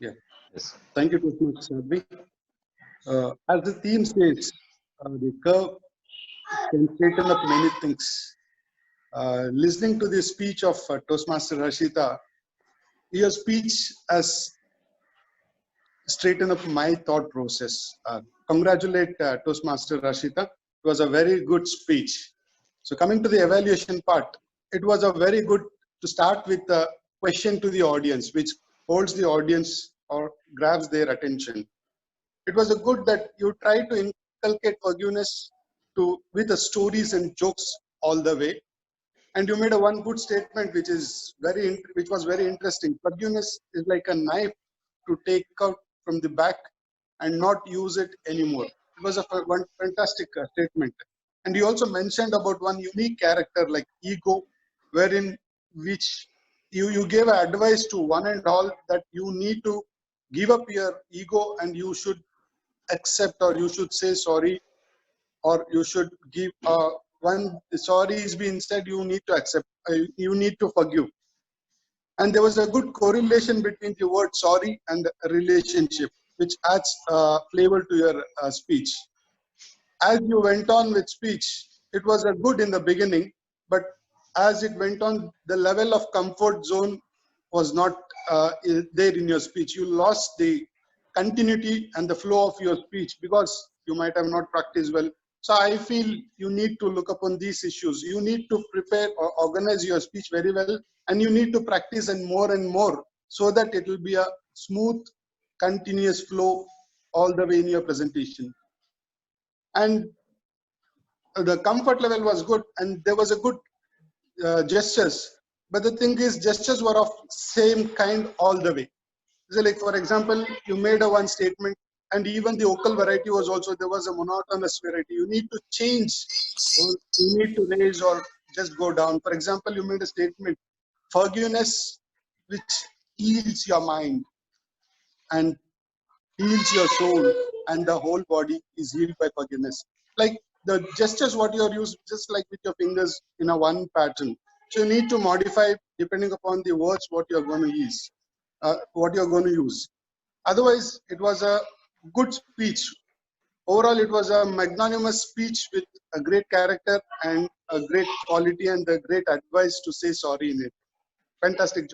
Yeah. Yes. Thank you so much, Sadhvi. As the theme says, the curve can straighten up many things. Listening to the speech of Toastmaster Rashita, your speech has straightened up my thought process. Congratulate Toastmaster Rashita. It was a very good speech. So coming to the evaluation part, it was a very good to start with a question to the audience, which holds the audience or grabs their attention. It was a good that you try to inculcate forgiveness to with the stories and jokes all the way. And you made a one good statement, which was very interesting. Forgiveness is like a knife to take out from the back and not use it anymore. It was one fantastic statement. And you also mentioned about one unique character like ego, wherein which you gave advice to one and all that you need to give up your ego and you should accept, or you should say sorry, or you should give one sorry is being said, you need to accept, you need to forgive. And there was a good correlation between the word sorry and relationship, which adds flavor to your speech. As you went on with speech, it was a good in the beginning, but as it went on, the level of comfort zone was not there in your speech. You lost the continuity and the flow of your speech because you might have not practiced well. So I feel you need to look upon these issues. You need to prepare or organize your speech very well, and you need to practice and more so that it will be a smooth, continuous flow all the way in your presentation. And the comfort level was good, and there was a good gestures. But the thing is, gestures were of same kind all the way. So like, for example, you made a one statement, and even the vocal variety was also, there was a monotonous variety. You need to change, or you need to raise or just go down. For example, you made a statement, forgiveness, which heals your mind and heals your soul, and the whole body is healed by forgiveness. Like the gestures, what you are used, just like with your fingers in a one pattern. So you need to modify depending upon the words what you are going to use, Otherwise, it was a good speech. Overall, it was a magnanimous speech with a great character and a great quality and a great advice to say sorry in it. Fantastic job.